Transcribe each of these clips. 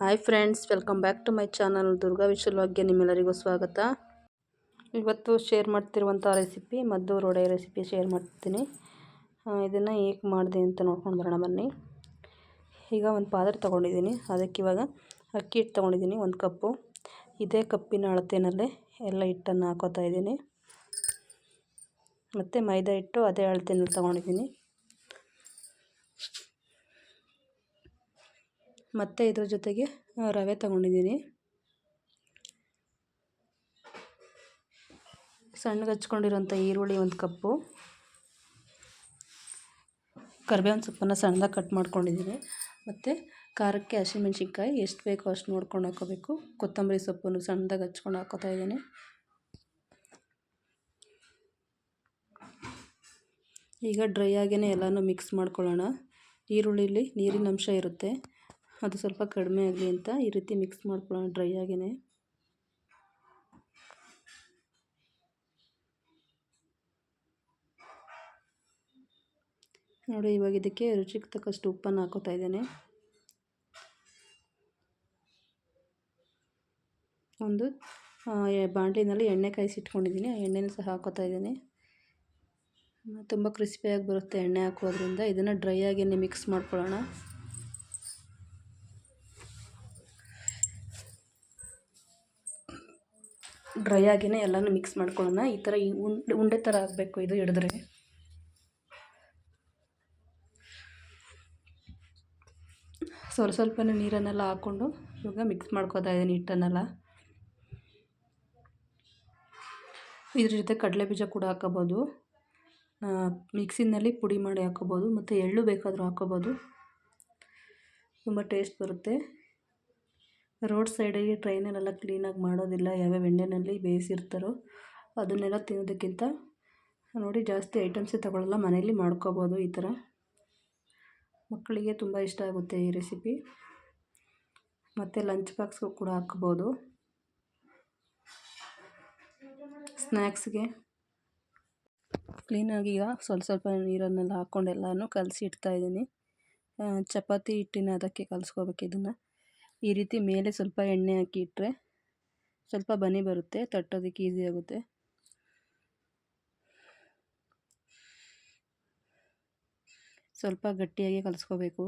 Hi friends, welcome back to my channel Durga ವಿಶ್ವಲಾಗ್ಗೆ ನಿಮ್ಮೆಲ್ಲರಿಗೂ ಸ್ವಾಗತ. ಇವತ್ತು ಶೇರ್ ಮಾಡ್ತಿರುವಂಥ ರೆಸಿಪಿ ಮದ್ದು ರೋಡೆ ರೆಸಿಪಿ ಶೇರ್ ಮಾಡ್ತೀನಿ. ಇದನ್ನು ಹೇಗೆ ಮಾಡಿದೆ ಅಂತ ನೋಡ್ಕೊಂಡು ಬರೋಣ ಬನ್ನಿ. ಈಗ ಒಂದು ಪಾತ್ರೆ ತೊಗೊಂಡಿದ್ದೀನಿ. ಅದಕ್ಕೆ ಇವಾಗ ಅಕ್ಕಿ ಹಿಟ್ಟು ತೊಗೊಂಡಿದ್ದೀನಿ 1 ಕಪ್ಪು. ಇದೇ ಕಪ್ಪಿನ ಅಳತೆಯಲ್ಲೇ ಎಲ್ಲ ಹಿಟ್ಟನ್ನು ಹಾಕೋತಾ ಇದ್ದೀನಿ. ಮತ್ತು ಮೈದಾ ಹಿಟ್ಟು ಅದೇ ಅಳತೆಯಲ್ಲಿ ತೊಗೊಂಡಿದ್ದೀನಿ. ಮತ್ತು ಇದ್ರ ಜೊತೆಗೆ ರವೆ ತೊಗೊಂಡಿದ್ದೀನಿ. ಸಣ್ಣಗೆ ಹಚ್ಕೊಂಡಿರೋಂಥ ಈರುಳ್ಳಿ 1 ಕಪ್ಪು. ಕರಿಬೇವಿನ ಸೊಪ್ಪನ್ನು ಸಣ್ಣದಾಗಿ ಕಟ್ ಮಾಡ್ಕೊಂಡಿದ್ದೀನಿ. ಮತ್ತು ಖಾರಕ್ಕೆ ಹಸಿಮೆಣ್ಸಿನ್ಕಾಯಿ ಎಷ್ಟು ಬೇಕೋ ಅಷ್ಟು ನೋಡ್ಕೊಂಡು ಹಾಕೋಬೇಕು. ಕೊತ್ತಂಬರಿ ಸೊಪ್ಪನ್ನು ಸಣ್ಣದಾಗಿ ಹಚ್ಕೊಂಡು ಹಾಕೋತಾ ಇದ್ದೀನಿ. ಈಗ ಡ್ರೈ ಆಗಿಯೇ ಎಲ್ಲನೂ ಮಿಕ್ಸ್ ಮಾಡ್ಕೊಳ್ಳೋಣ. ಈರುಳ್ಳಿಲಿ ನೀರಿನ ಅಂಶ ಇರುತ್ತೆ, ಅದು ಸ್ವಲ್ಪ ಕಡಿಮೆ ಆಗಲಿ ಅಂತ ಈ ರೀತಿ ಮಿಕ್ಸ್ ಮಾಡ್ಕೊಳ್ಳೋಣ ಡ್ರೈ ಆಗಿಯೇ. ನೋಡಿ, ಇವಾಗ ಇದಕ್ಕೆ ರುಚಿಗೆ ತಕ್ಕಷ್ಟು ಉಪ್ಪನ್ನು ಹಾಕೋತಾ ಇದ್ದೇನೆ. ಒಂದು ಬಾಣಲಿನಲ್ಲಿ ಎಣ್ಣೆ ಕಾಯಿಸಿಟ್ಕೊಂಡಿದ್ದೀನಿ. ಆ ಎಣ್ಣೆನೂ ಸಹ ಹಾಕೋತಾ ಇದ್ದೀನಿ. ತುಂಬ ಕ್ರಿಸ್ಪಿಯಾಗಿ ಬರುತ್ತೆ ಎಣ್ಣೆ ಹಾಕೋದ್ರಿಂದ. ಇದನ್ನು ಡ್ರೈ ಆಗಿಯೇ ಮಿಕ್ಸ್ ಮಾಡ್ಕೊಳ್ಳೋಣ. ಡ್ರೈ ಆಗಿಯೇ ಎಲ್ಲನೂ ಮಿಕ್ಸ್ ಮಾಡ್ಕೊಳ್ಳೋಣ. ಈ ಥರ ಉಂಡೆ ಥರ ಆಗಬೇಕು ಇದು ಹಿಡಿದ್ರೆ. ಸ್ವಲ್ಪನೇ ನೀರನ್ನೆಲ್ಲ ಹಾಕ್ಕೊಂಡು ಇವಾಗ ಮಿಕ್ಸ್ ಮಾಡ್ಕೋತಾ ಇದ್ದೀನಿ ಹಿಟ್ಟನ್ನೆಲ್ಲ. ಇದ್ರ ಜೊತೆ ಕಡಲೆ ಬೀಜ ಕೂಡ ಹಾಕೋಬೋದು. ಮಿಕ್ಸಿನಲ್ಲಿ ಪುಡಿ ಮಾಡಿ ಹಾಕೋಬೋದು, ಮತ್ತು ಎಳ್ಳು ಬೇಕಾದರೂ ಹಾಕೋಬೋದು. ತುಂಬ ಟೇಸ್ಟ್ ಬರುತ್ತೆ. ರೋಡ್ ಸೈಡಿಗೆ ಟ್ರೈನಲ್ಲೆಲ್ಲ ಕ್ಲೀನಾಗಿ ಮಾಡೋದಿಲ್ಲ, ಯಾವ್ಯಾವ ಎಣ್ಣೆಯಲ್ಲಿ ಬೇಯಿಸಿರ್ತಾರೋ ಅದನ್ನೆಲ್ಲ ತಿನ್ನೋದಕ್ಕಿಂತ ನೋಡಿ ಜಾಸ್ತಿ ಐಟಮ್ಸೇ ತಗೊಳ್ಳಲ್ಲ, ಮನೆಯಲ್ಲಿ ಮಾಡ್ಕೋಬೋದು. ಈ ಥರ ಮಕ್ಕಳಿಗೆ ತುಂಬ ಇಷ್ಟ ಆಗುತ್ತೆ ಈ ರೆಸಿಪಿ. ಮತ್ತು ಲಂಚ್ ಬಾಕ್ಸ್ಗೂ ಕೂಡ ಹಾಕ್ಬೋದು, ಸ್ನ್ಯಾಕ್ಸ್ಗೆ. ಕ್ಲೀನಾಗಿ ಈಗ ಸ್ವಲ್ಪ ನೀರನ್ನೆಲ್ಲ ಹಾಕ್ಕೊಂಡು ಎಲ್ಲನೂ ಕಲಸಿ ಇಡ್ತಾಯಿದ್ದೀನಿ. ಚಪಾತಿ ಹಿಟ್ಟಿನ ಅದಕ್ಕೆ ಕಲಿಸ್ಕೋಬೇಕು ಇದನ್ನು. ಈ ರೀತಿ ಮೇಲೆ ಸ್ವಲ್ಪ ಎಣ್ಣೆ ಹಾಕಿ ಇಟ್ಟರೆ ಸ್ವಲ್ಪ ಬನಿ ಬರುತ್ತೆ, ತಟ್ಟೋದಕ್ಕೆ ಈಸಿ ಆಗುತ್ತೆ. ಸ್ವಲ್ಪ ಗಟ್ಟಿಯಾಗಿ ಕಲಿಸ್ಕೋಬೇಕು.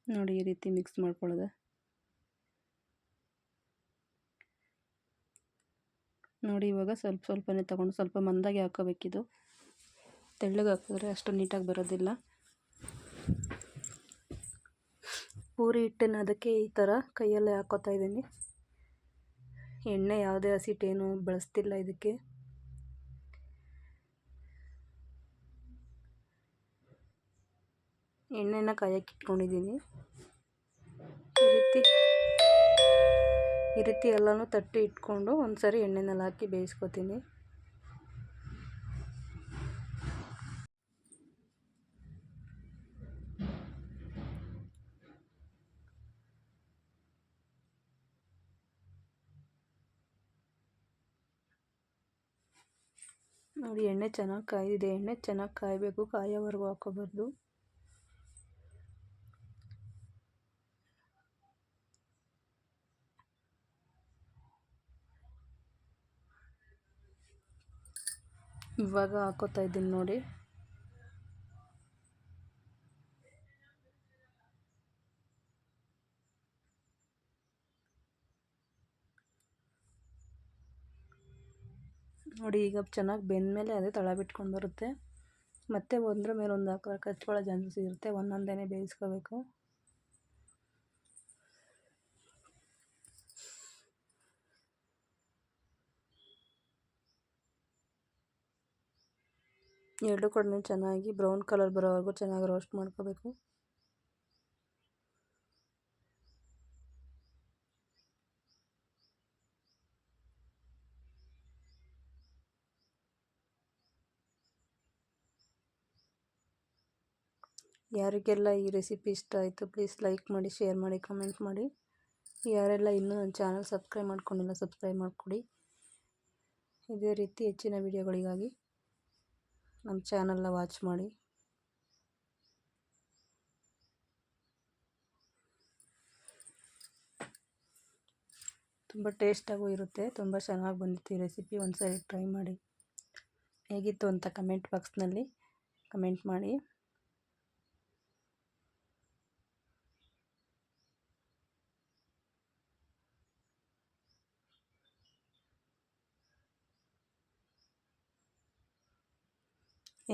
ನೋಡಿ, ಈ ರೀತಿ ಮಿಕ್ಸ್ ಮಾಡ್ಕೊಳ್ಳೋದೆ. ನೋಡಿ, ಇವಾಗ ಸ್ವಲ್ಪನೇ ತೊಗೊಂಡು ಸ್ವಲ್ಪ ಮಂದಾಗಿ ಹಾಕೋಬೇಕಿದು. ತೆಳ್ಳಗೆ ಹಾಕಿದ್ರೆ ಅಷ್ಟು ನೀಟಾಗಿ ಬರೋದಿಲ್ಲ. ಪೂರಿ ಹಿಟ್ಟನ್ನು ಅದಕ್ಕೆ ಈ ಥರ ಕೈಯಲ್ಲೇ ಹಾಕೋತಾ ಇದ್ದೀನಿ. ಎಣ್ಣೆ ಯಾವುದೇ ಹಸಿಟ್ಟೇನು ಬಳಸ್ತಿಲ್ಲ ಇದಕ್ಕೆ. ಎಣ್ಣೆನ ಕಾಯಕ್ಕೆ ಇಟ್ಕೊಂಡಿದ್ದೀನಿ. ಈ ರೀತಿ ಎಲ್ಲನೂ ತಟ್ಟಿ ಇಟ್ಕೊಂಡು ಒಂದು ಸರಿ ಎಣ್ಣೆನಲ್ಲಿ ಹಾಕಿ ಬೇಯಿಸ್ಕೊತೀನಿ. ನೋಡಿ, ಎಣ್ಣೆ ಚೆನ್ನಾಗಿ ಕಾಯಿದೆ. ಎಣ್ಣೆ ಚೆನ್ನಾಗಿ ಕಾಯಬೇಕು, ಕಾಯೋವರೆಗೂ ಹಾಕೋಬಾರ್ದು. ಇವಾಗ ಹಾಕೋತಾ ಇದ್ದೀನಿ ನೋಡಿ. ನೋಡಿ, ಈಗ ಚೆನ್ನಾಗಿ ಬೆಂದಮೇಲೆ ಅದೇ ತಳ ಬಿಟ್ಕೊಂಡು ಬರುತ್ತೆ. ಮತ್ತು ಒಂದ್ರ ಮೇಲೆ ಒಂದು ಹಾಕಿದ್ರೆ ಕಚ್ಕೊಳ್ಳೋ ಚಾನ್ಸಸ್ ಇರುತ್ತೆ. ಒಂದೊಂದೇ ಬೇಯಿಸ್ಕೋಬೇಕು. ಎರಡು ಕಡೆ ಚೆನ್ನಾಗಿ ಬ್ರೌನ್ ಕಲರ್ ಬರೋವರೆಗೂ ಚೆನ್ನಾಗಿ ರೋಸ್ಟ್ ಮಾಡ್ಕೋಬೇಕು. ಯಾರಿಗೆಲ್ಲ ಈ ರೆಸಿಪಿ ಇಷ್ಟ ಆಯಿತು ಪ್ಲೀಸ್ ಲೈಕ್ ಮಾಡಿ, ಶೇರ್ ಮಾಡಿ, ಕಮೆಂಟ್ ಮಾಡಿ. ಯಾರೆಲ್ಲ ಇನ್ನೂ ನನ್ನ ಚಾನಲ್ ಸಬ್ಸ್ಕ್ರೈಬ್ ಮಾಡ್ಕೊಂಡಿಲ್ಲ ಸಬ್ಸ್ಕ್ರೈಬ್ ಮಾಡಿಕೊಡಿ. ಇದೇ ರೀತಿ ಹೆಚ್ಚಿನ ವಿಡಿಯೋಗಳಿಗಾಗಿ ನಮ್ಮ ಚಾನಲ್ನ ವಾಚ್ ಮಾಡಿ. ತುಂಬ ಟೇಸ್ಟಾಗೂ ಇರುತ್ತೆ. ತುಂಬ ಚೆನ್ನಾಗಿ ಬಂದಿತ್ತು ಈ ರೆಸಿಪಿ. ಒಂದ್ಸರಿ ಟ್ರೈ ಮಾಡಿ. ಹೇಗಿತ್ತು ಅಂತ ಕಮೆಂಟ್ ಬಾಕ್ಸ್ನಲ್ಲಿ ಕಮೆಂಟ್ ಮಾಡಿ.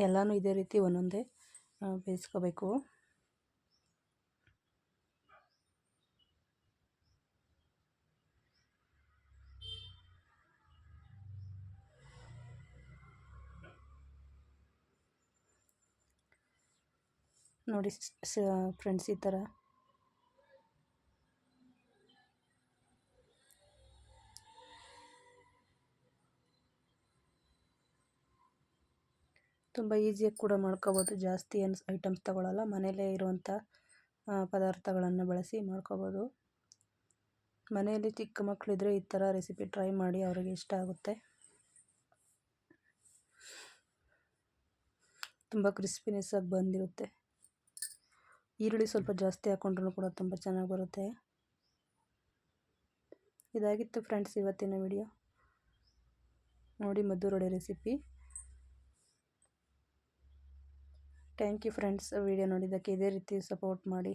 ಎಲ್ಲನೂ ಇದೇ ರೀತಿ ಒಂದೊಂದೇ ಬೇಯಿಸ್ಕೋಬೇಕು. ನೋಡಿ ಫ್ರೆಂಡ್ಸ್, ಈ ಥರ ತುಂಬ ಈಸಿಯಾಗಿ ಕೂಡ ಮಾಡ್ಕೋಬೋದು. ಜಾಸ್ತಿ ಏನು ಐಟಮ್ಸ್ ತಗೊಳ್ಳಲ್ಲ, ಮನೆಯಲ್ಲೇ ಇರುವಂಥ ಪದಾರ್ಥಗಳನ್ನು ಬಳಸಿ ಮಾಡ್ಕೋಬೋದು. ಮನೆಯಲ್ಲಿ ಚಿಕ್ಕ ಮಕ್ಕಳಿದ್ರೆ ಈ ಥರ ರೆಸಿಪಿ ಟ್ರೈ ಮಾಡಿ, ಅವರಿಗೆ ಇಷ್ಟ ಆಗುತ್ತೆ. ತುಂಬ ಕ್ರಿಸ್ಪಿನೆಸ್ ಆಗಿ ಬಂದಿರುತ್ತೆ. ಈರುಳ್ಳಿ ಸ್ವಲ್ಪ ಜಾಸ್ತಿ ಹಾಕ್ಕೊಂಡ್ರೂ ಕೂಡ ತುಂಬ ಚೆನ್ನಾಗಿ ಬರುತ್ತೆ. ಇದಾಗಿತ್ತು ಫ್ರೆಂಡ್ಸ್ ಇವತ್ತಿನ ವಿಡಿಯೋ. ನೋಡಿ, Maddur recipe. Thank you friends. Video ನೋಡಿದ್ದಕ್ಕೆ ಇದೇ ರೀತಿ ಸಪೋರ್ಟ್ ಮಾಡಿ.